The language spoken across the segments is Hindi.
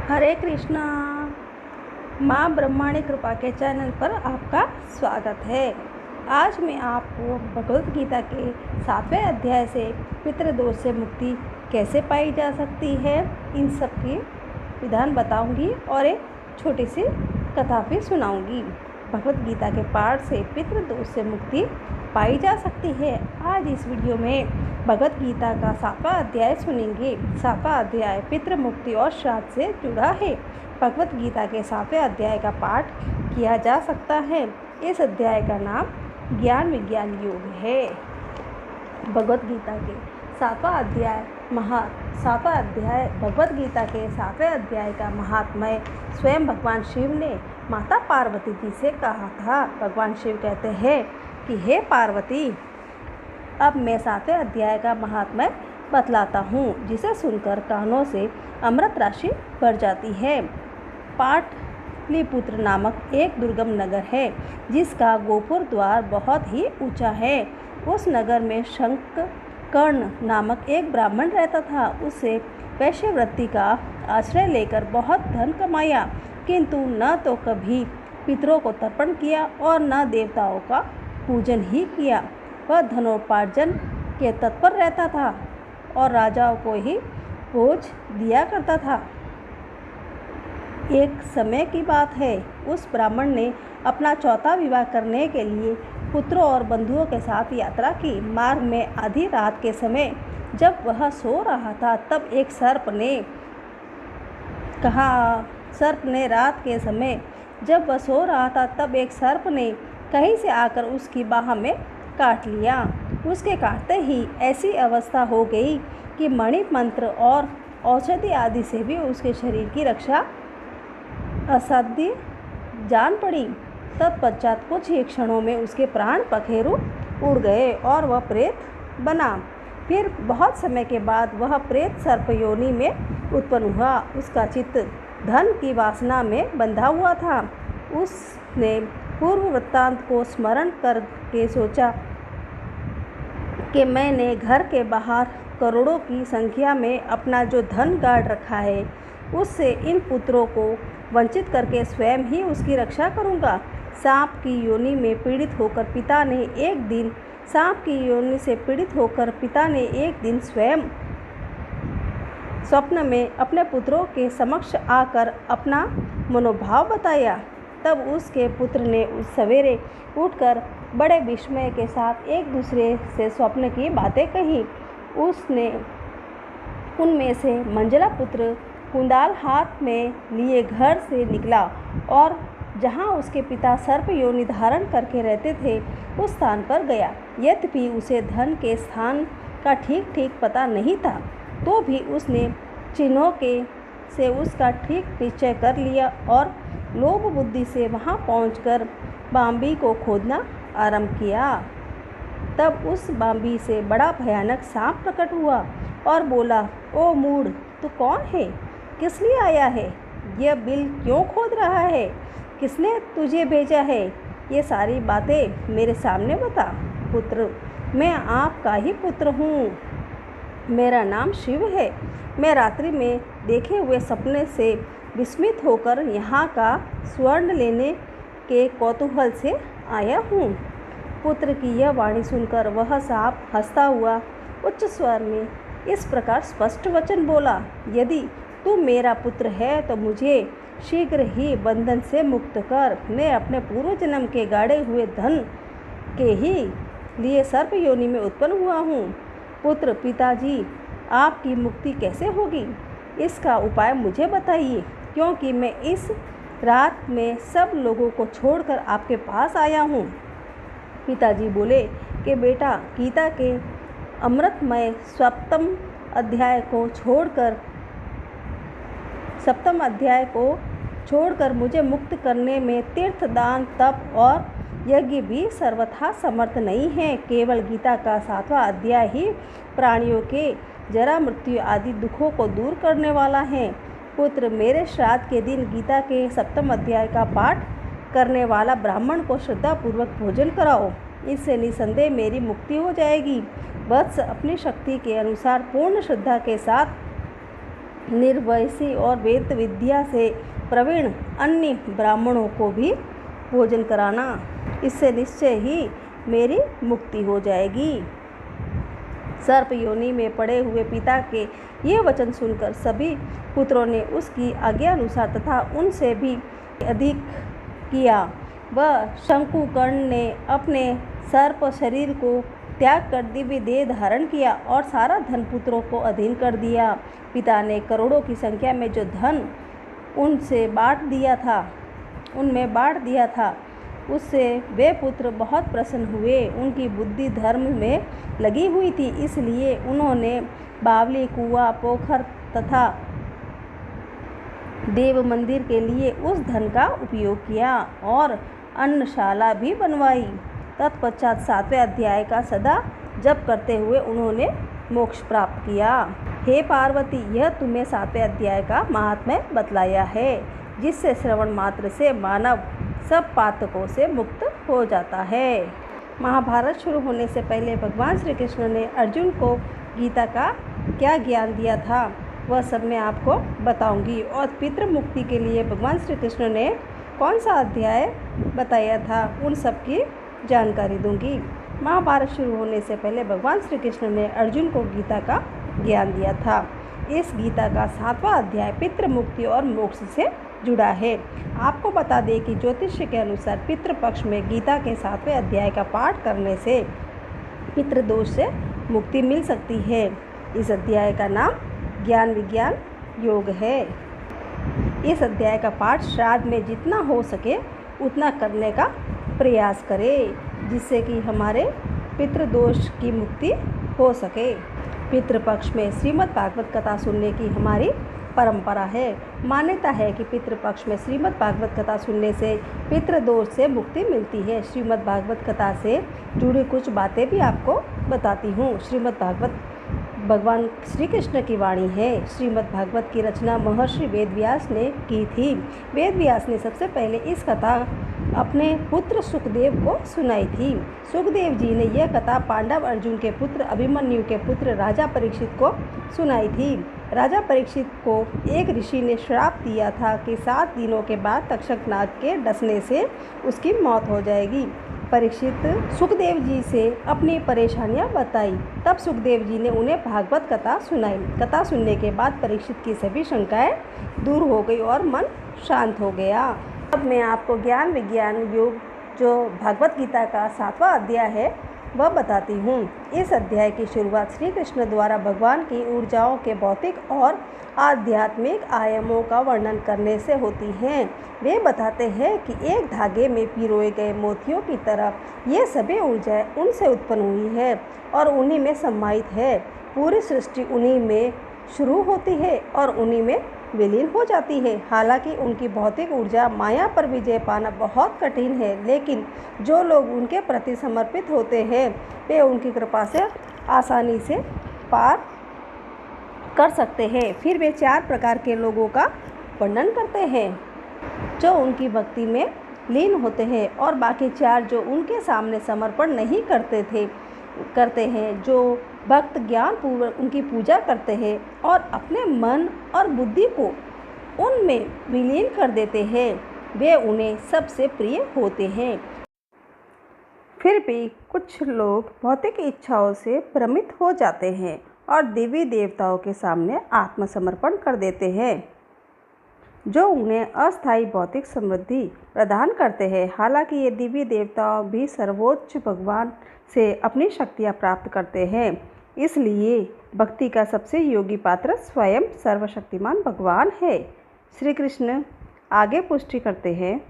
हरे कृष्णा। माँ ब्रह्मांडी कृपा के चैनल पर आपका स्वागत है। आज मैं आपको भगवद गीता के 7वें अध्याय से पितृदोष से मुक्ति कैसे पाई जा सकती है, इन सब के विधान बताऊंगी और एक छोटी सी कथा भी सुनाऊंगी। भगवद गीता के पाठ से पितृदोष से मुक्ति पाई जा सकती है। आज इस वीडियो में भगवद गीता का 7वां अध्याय सुनेंगे। 7वां अध्याय पितृ मुक्ति और श्राद्ध से जुड़ा है। भगवद गीता के 7वें अध्याय का पाठ किया जा सकता है। इस अध्याय का नाम ज्ञान विज्ञान योग है। भगवद गीता के 7वां अध्याय भगवद गीता के 7वें अध्याय का महात्म्य स्वयं भगवान शिव ने माता पार्वती जी से कहा था। भगवान शिव कहते हैं कि हे पार्वती, अब मैं 7वें अध्याय का महात्म्य बतलाता हूँ, जिसे सुनकर कानों से अमृत राशि भर जाती है। पाटलिपुत्र नामक एक दुर्गम नगर है, जिसका गोपुर द्वार बहुत ही ऊंचा है। उस नगर में शंककर्ण नामक एक ब्राह्मण रहता था। उससे वैश्यवृत्ति का आश्रय लेकर बहुत धन कमाया, किंतु न तो कभी पितरों को तर्पण किया और न देवताओं का पूजन ही किया। वह धनोपार्जन के तत्पर रहता था और राजाओं को ही भोज दिया करता था। एक समय की बात है, उस ब्राह्मण ने अपना चौथा विवाह करने के लिए पुत्रों और बंधुओं के साथ यात्रा की। मार्ग में आधी रात के समय जब वह सो रहा था, तब एक सर्प ने कहीं से आकर उसकी बाह में काट लिया। उसके काटते ही ऐसी अवस्था हो गई कि मणि मंत्र और औषधि आदि से भी उसके शरीर की रक्षा असाध्य जान पड़ी। तत्पश्चात कुछ ही क्षणों में उसके प्राण पखेरु उड़ गए और वह प्रेत बना। फिर बहुत समय के बाद वह प्रेत सर्प योनि में उत्पन्न हुआ। उसका चित्त धन की वासना में बंधा हुआ था। उसने पूर्व वृत्तांत को स्मरण करके सोचा कि मैंने घर के बाहर करोड़ों की संख्या में अपना जो धन गाड़ रखा है, उससे इन पुत्रों को वंचित करके स्वयं ही उसकी रक्षा करूंगा। सांप की योनि में पीड़ित होकर पिता ने एक दिन स्वयं स्वप्न में अपने पुत्रों के समक्ष आकर अपना मनोभाव बताया। तब उसके पुत्र ने उस सवेरे उठकर बड़े विस्मय के साथ एक दूसरे से स्वप्न की बातें कही। उनमें से मंजला पुत्र कुंदाल हाथ में लिए घर से निकला और जहाँ उसके पिता सर्प योनि धारण करके रहते थे, उस स्थान पर गया। यद्यपि उसे धन के स्थान का ठीक पता नहीं था, तो भी उसने चिन्हों से उसका ठीक निश्चय कर लिया और लोभ बुद्धि से वहां पहुंचकर बाम्बी को खोदना आरंभ किया। तब उस बाम्बी से बड़ा भयानक सांप प्रकट हुआ और बोला, ओ मूढ़, तू कौन है? किस लिए आया है? यह बिल क्यों खोद रहा है? किसने तुझे भेजा है? ये सारी बातें मेरे सामने बता। पुत्र, मैं आपका ही पुत्र हूँ। मेरा नाम शिव है। मैं रात्रि में देखे हुए सपने से विस्मित होकर यहाँ का स्वर्ण लेने के कौतूहल से आया हूँ। पुत्र की यह वाणी सुनकर वह सांप हंसता हुआ उच्च स्वर में इस प्रकार स्पष्ट वचन बोला, यदि तू मेरा पुत्र है तो मुझे शीघ्र ही बंधन से मुक्त कर। मैं अपने पूर्व जन्म के गाड़े हुए धन के ही लिए सर्प योनि में उत्पन्न हुआ हूँ। पुत्र, पिताजी, आपकी मुक्ति कैसे होगी, इसका उपाय मुझे बताइए, क्योंकि मैं इस रात में सब लोगों को छोड़कर आपके पास आया हूँ। पिताजी बोले कि बेटा, गीता के अमृतमय सप्तम अध्याय को छोड़कर मुझे मुक्त करने में तीर्थ, दान, तप और यज्ञ भी सर्वथा समर्थ नहीं है। केवल गीता का 7वां अध्याय ही प्राणियों के जरा, मृत्यु आदि दुखों को दूर करने वाला है। पुत्र, मेरे श्राद्ध के दिन गीता के 7वें अध्याय का पाठ करने वाला ब्राह्मण को श्रद्धापूर्वक भोजन कराओ। इससे निसंदेह मेरी मुक्ति हो जाएगी। वत्स, अपनी शक्ति के अनुसार पूर्ण श्रद्धा के साथ निर्वैसी और वेद विद्या से प्रवीण अन्य ब्राह्मणों को भी भोजन कराना। इससे निश्चय ही मेरी मुक्ति हो जाएगी। सर्प योनि में पड़े हुए पिता के ये वचन सुनकर सभी पुत्रों ने उसकी आज्ञा अनुसार तथा उनसे भी अधिक किया। वह शंकुकर्ण ने अपने सर्प शरीर को त्याग कर दिव्य देह धारण किया और सारा धन पुत्रों को अधीन कर दिया। पिता ने करोड़ों की संख्या में जो धन उनमें बांट दिया था उससे वे पुत्र बहुत प्रसन्न हुए। उनकी बुद्धि धर्म में लगी हुई थी, इसलिए उन्होंने बावली, कुआं, पोखर तथा देव मंदिर के लिए उस धन का उपयोग किया और अन्नशाला भी बनवाई। तत्पश्चात 7वें अध्याय का सदा जप करते हुए उन्होंने मोक्ष प्राप्त किया। हे पार्वती, यह तुम्हें 7वें अध्याय का महात्म्य बतलाया है, जिससे श्रवण मात्र से मानव सब पातकों से मुक्त हो जाता है। महाभारत शुरू होने से पहले भगवान श्री कृष्ण ने अर्जुन को गीता का क्या ज्ञान दिया था वह सब मैं आपको बताऊंगी, और पितृ मुक्ति के लिए भगवान श्री कृष्ण ने कौन सा अध्याय बताया था उन सब की जानकारी दूंगी। महाभारत शुरू होने से पहले भगवान श्री कृष्ण ने अर्जुन को गीता का ज्ञान दिया था। इस गीता का 7वां अध्याय पितृ मुक्ति और मोक्ष से जुड़ा है। आपको बता दें कि ज्योतिष के अनुसार पितृपक्ष में गीता के 7वें अध्याय का पाठ करने से पितृदोष से मुक्ति मिल सकती है। इस अध्याय का नाम ज्ञान विज्ञान योग है। इस अध्याय का पाठ श्राद्ध में जितना हो सके उतना करने का प्रयास करें, जिससे कि हमारे पितृदोष की मुक्ति हो सके। पितृपक्ष में श्रीमद् भागवत कथा सुनने की हमारी परंपरा है। मान्यता है कि पितृपक्ष में श्रीमद् भागवत कथा सुनने से पितृदोष से मुक्ति मिलती है। श्रीमद् भागवत कथा से जुड़ी कुछ बातें भी आपको बताती हूँ। श्रीमद् भागवत भगवान श्री कृष्ण की वाणी है। श्रीमद् भागवत की रचना महर्षि वेदव्यास ने की थी। वेदव्यास ने सबसे पहले इस कथा अपने पुत्र सुखदेव को सुनाई थी। सुखदेव जी ने यह कथा पांडव अर्जुन के पुत्र अभिमन्यु के पुत्र राजा परीक्षित को सुनाई थी। राजा परीक्षित को एक ऋषि ने श्राप दिया था कि 7 दिनों के बाद तक्षक नाग के डसने से उसकी मौत हो जाएगी। परीक्षित सुखदेव जी से अपनी परेशानियां बताई। तब सुखदेव जी ने उन्हें भागवत कथा सुनाई। कथा सुनने के बाद परीक्षित की सभी शंकाएं दूर हो गई और मन शांत हो गया। अब मैं आपको ज्ञान विज्ञान योग जो भागवत गीता का 7वां अध्याय है वह बताती हूँ। इस अध्याय की शुरुआत श्री कृष्ण द्वारा भगवान की ऊर्जाओं के भौतिक और आध्यात्मिक आयामों का वर्णन करने से होती है। वे बताते हैं कि एक धागे में पिरोए गए मोतियों की तरह ये सभी ऊर्जाएं उनसे उत्पन्न हुई है और उन्हीं में समाहित है। पूरी सृष्टि उन्हीं में शुरू होती है और उन्हीं में विलीन हो जाती है। हालांकि उनकी भौतिक ऊर्जा माया पर विजय पाना बहुत कठिन है, लेकिन जो लोग उनके प्रति समर्पित होते हैं वे उनकी कृपा से आसानी से पार कर सकते हैं। फिर वे 4 प्रकार के लोगों का वर्णन करते हैं जो उनकी भक्ति में लीन होते हैं और बाकी 4 जो उनके सामने समर्पण नहीं करते हैं। जो भक्त ज्ञान पूर्वक उनकी पूजा करते हैं और अपने मन और बुद्धि को उनमें विलीन कर देते हैं, वे उन्हें सबसे प्रिय होते हैं। फिर भी कुछ लोग भौतिक इच्छाओं से भ्रमित हो जाते हैं और देवी देवताओं के सामने आत्मसमर्पण कर देते हैं, जो उन्हें अस्थायी भौतिक समृद्धि प्रदान करते हैं। हालांकि ये देवी देवता भी सर्वोच्च भगवान से अपनी शक्तियाँ प्राप्त करते हैं, इसलिए भक्ति का सबसे योगी पात्र स्वयं सर्वशक्तिमान भगवान है। श्री कृष्ण आगे पुष्टि करते हैं,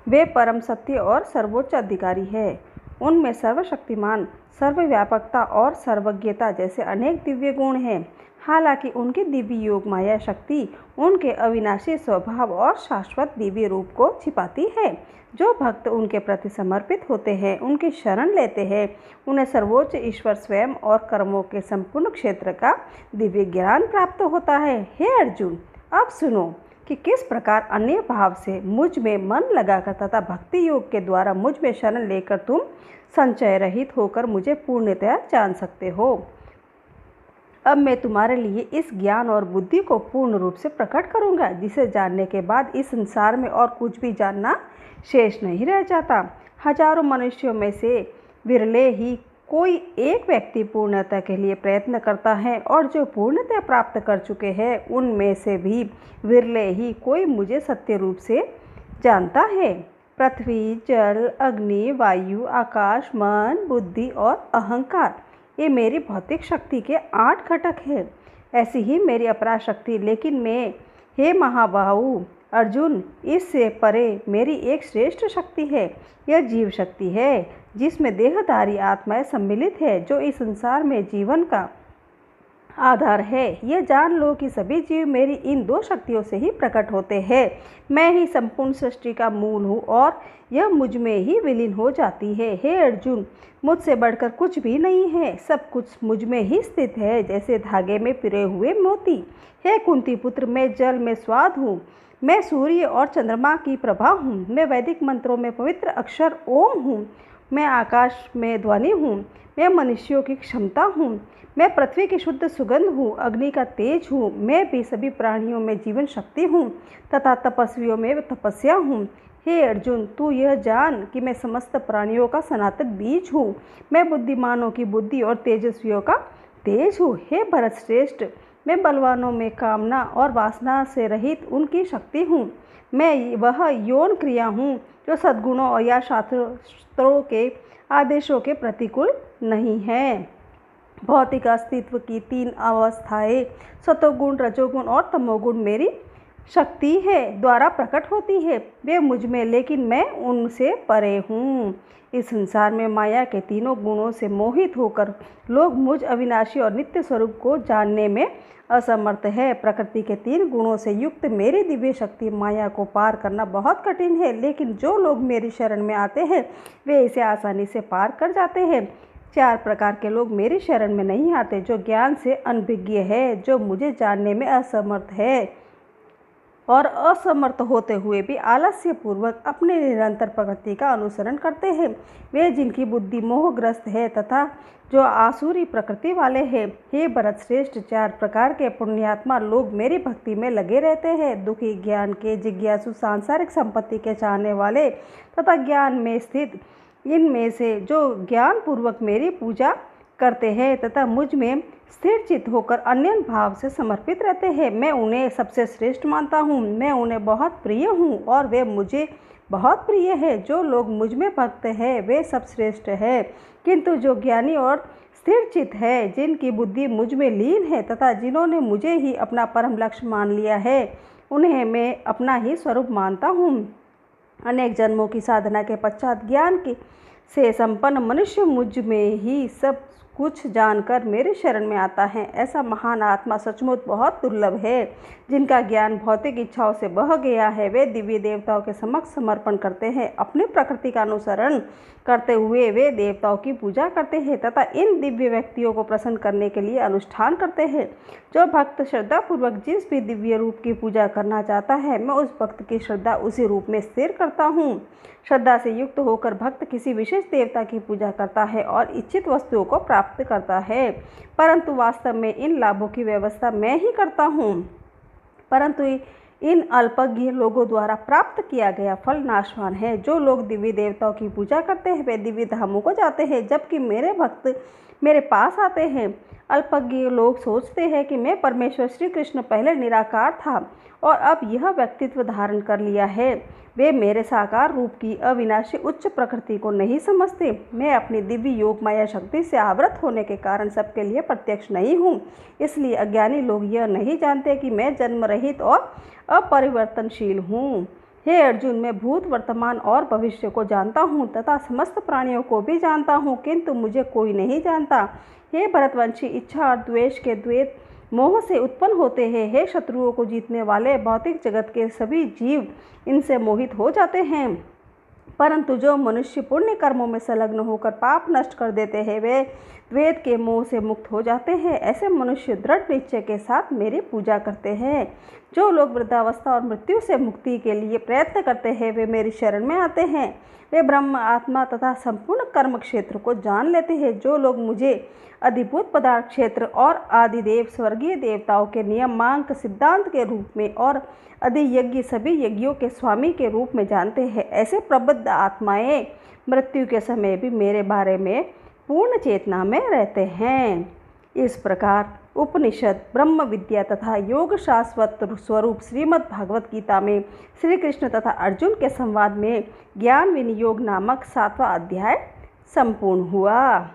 वे परम सत्य और सर्वोच्च अधिकारी है। उनमें सर्वशक्तिमान, सर्वव्यापकता और सर्वज्ञता जैसे अनेक दिव्य गुण हैं। हालांकि उनकी दिव्य योग माया शक्ति उनके अविनाशी स्वभाव और शाश्वत दिव्य रूप को छिपाती है। जो भक्त उनके प्रति समर्पित होते हैं, उनकी शरण लेते हैं, उन्हें सर्वोच्च ईश्वर स्वयं और कर्मों के संपूर्ण क्षेत्र का दिव्य ज्ञान प्राप्त होता है। हे अर्जुन, अब सुनो कि किस प्रकार अन्य भाव से मुझ में मन लगाकर तथा भक्ति योग के द्वारा मुझ में शरण लेकर तुम संचय रहित होकर मुझे पूर्णतया जान सकते हो। अब मैं तुम्हारे लिए इस ज्ञान और बुद्धि को पूर्ण रूप से प्रकट करूँगा, जिसे जानने के बाद इस संसार में और कुछ भी जानना शेष नहीं रह जाता। हजारों मनुष्यों में से विरले ही कोई एक व्यक्ति पूर्णता के लिए प्रयत्न करता है, और जो पूर्णता प्राप्त कर चुके हैं उनमें से भी विरले ही कोई मुझे सत्य रूप से जानता है। पृथ्वी, जल, अग्नि, वायु, आकाश, मन, बुद्धि और अहंकार, ये मेरी भौतिक शक्ति के 8 घटक हैं। ऐसी ही मेरी अपरा शक्ति, लेकिन मैं, हे महाबाहु अर्जुन, इससे परे मेरी एक श्रेष्ठ शक्ति है। यह जीव शक्ति है, जिसमें देहधारी आत्माएं सम्मिलित है, जो इस संसार में जीवन का आधार है। यह जान लो कि सभी जीव मेरी इन 2 शक्तियों से ही प्रकट होते हैं। मैं ही संपूर्ण सृष्टि का मूल हूँ और यह मुझ में ही विलीन हो जाती है। हे अर्जुन, मुझसे बढ़कर कुछ भी नहीं है, सब कुछ मुझ में ही स्थित है, जैसे धागे में पिरे हुए मोती। हे कुंती पुत्र, मैं जल में स्वाद हूँ, मैं सूर्य और चंद्रमा की प्रभा हूँ, मैं वैदिक मंत्रों में पवित्र अक्षर ओम हूँ, मैं आकाश में ध्वनि हूँ, मैं मनुष्यों की क्षमता हूँ, मैं पृथ्वी की शुद्ध सुगंध हूँ, अग्नि का तेज हूँ, मैं भी सभी प्राणियों में जीवन शक्ति हूँ तथा तपस्वियों में तपस्या हूँ। हे अर्जुन, तू यह जान कि मैं समस्त प्राणियों का सनातन बीज हूँ, मैं बुद्धिमानों की बुद्धि और तेजस्वियों का तेज हूँ। हे भरत श्रेष्ठ, मैं बलवानों में कामना और वासना से रहित उनकी शक्ति हूँ। मैं वह यौन क्रिया हूँ जो सद्गुणों या शास्त्रों के आदेशों के प्रतिकूल नहीं है। भौतिक अस्तित्व की 3 अवस्थाएं, सतोगुण, रजोगुण और तमोगुण, मेरी शक्ति है द्वारा प्रकट होती है। वे मुझ में, लेकिन मैं उनसे परे हूँ। इस संसार में माया के तीनों गुणों से मोहित होकर लोग मुझ अविनाशी और नित्य स्वरूप को जानने में असमर्थ है। प्रकृति के 3 गुणों से युक्त मेरी दिव्य शक्ति माया को पार करना बहुत कठिन है, लेकिन जो लोग मेरी शरण में आते हैं वे इसे आसानी से पार कर जाते हैं। 4 प्रकार के लोग मेरी शरण में नहीं आते, जो ज्ञान से अनभिज्ञ है, जो मुझे जानने में असमर्थ है और असमर्थ होते हुए भी आलस्य पूर्वक अपने निरंतर प्रकृति का अनुसरण करते हैं। वे जिनकी बुद्धि मोहग्रस्त है तथा जो आसुरी प्रकृति वाले हैं। हे भरत श्रेष्ठ, 4 प्रकार के पुण्यात्मा लोग मेरी भक्ति में लगे रहते हैं। दुखी, ज्ञान के जिज्ञासु, सांसारिक संपत्ति के चाहने वाले तथा ज्ञान में स्थित। इनमें से जो ज्ञान पूर्वक मेरी पूजा करते हैं तथा मुझ में स्थिर चित्त होकर अन्य भाव से समर्पित रहते हैं, मैं उन्हें सबसे श्रेष्ठ मानता हूँ। मैं उन्हें बहुत प्रिय हूँ और वे मुझे बहुत प्रिय है। जो लोग मुझ में भक्त हैं वे सब श्रेष्ठ है, किंतु जो ज्ञानी और स्थिर चित्त है, जिनकी बुद्धि मुझ में लीन है तथा जिन्होंने मुझे ही अपना परम लक्ष्य मान लिया है, उन्हें मैं अपना ही स्वरूप मानता हूँ। अनेक जन्मों की साधना के पश्चात ज्ञान से संपन्न मनुष्य मुझ में ही सब कुछ जानकर मेरे शरण में आता है। ऐसा महान आत्मा सचमुच बहुत दुर्लभ है। जिनका ज्ञान भौतिक इच्छाओं से बह गया है, वे दिव्य देवताओं के समक्ष समर्पण करते हैं। अपने प्रकृति का अनुसरण करते हुए वे देवताओं की पूजा करते हैं तथा इन दिव्य व्यक्तियों को प्रसन्न करने के लिए अनुष्ठान करते हैं। जो भक्त श्रद्धापूर्वक जिस भी दिव्य रूप की पूजा करना चाहता है, मैं उस भक्त की श्रद्धा उसी रूप में स्थिर करता हूँ। श्रद्धा से युक्त होकर भक्त किसी विशेष देवता की पूजा करता है और इच्छित वस्तुओं को प्राप्त करता है, परंतु वास्तव में इन लाभों की व्यवस्था मैं ही करता हूँ। परंतु इन अल्पज्ञ लोगों द्वारा प्राप्त किया गया फल नाशवान है। जो लोग दिव्य देवताओं की पूजा करते हैं वे दिव्य धामों को जाते हैं, जबकि मेरे भक्त मेरे पास आते हैं। अल्पज्ञ लोग सोचते हैं कि मैं परमेश्वर श्री कृष्ण पहले निराकार था और अब यह व्यक्तित्व धारण कर लिया है। वे मेरे साकार रूप की अविनाशी उच्च प्रकृति को नहीं समझते। मैं अपनी दिव्य योग माया शक्ति से आवृत होने के कारण सबके लिए प्रत्यक्ष नहीं हूँ। इसलिए अज्ञानी लोग यह नहीं जानते कि मैं जन्म रहित और अपरिवर्तनशील हूँ। हे अर्जुन, मैं भूत, वर्तमान और भविष्य को जानता हूँ तथा समस्त प्राणियों को भी जानता हूँ, किंतु मुझे कोई नहीं जानता। हे भरतवंशी, इच्छा और द्वेष के द्वैत मोह से उत्पन्न होते हैं। हे शत्रुओं को जीतने वाले, भौतिक जगत के सभी जीव इनसे मोहित हो जाते हैं, परंतु जो मनुष्य पुण्य कर्मों में संलग्न होकर पाप नष्ट कर देते हैं वे द्वैत के मोह से मुक्त हो जाते हैं। ऐसे मनुष्य दृढ़ निश्चय के साथ मेरी पूजा करते हैं। जो लोग वृद्धावस्था और मृत्यु से मुक्ति के लिए प्रयत्न करते हैं वे मेरी शरण में आते हैं। वे ब्रह्म, आत्मा तथा संपूर्ण कर्म क्षेत्र को जान लेते हैं। जो लोग मुझे अधिभूत पदार्थ क्षेत्र और आदिदेव, स्वर्गीय देवताओं के नियमांक सिद्धांत के रूप में और अधियज्ञ, सभी यज्ञों के स्वामी के रूप में जानते हैं, ऐसे प्रबुद्ध आत्माएं मृत्यु के समय भी मेरे बारे में पूर्ण चेतना में रहते हैं। इस प्रकार उपनिषद, ब्रह्म विद्या तथा योग शाश्वत स्वरूप श्रीमद् भागवत गीता में श्री कृष्ण तथा अर्जुन के संवाद में ज्ञान विनियोग नामक 7वां अध्याय संपूर्ण हुआ।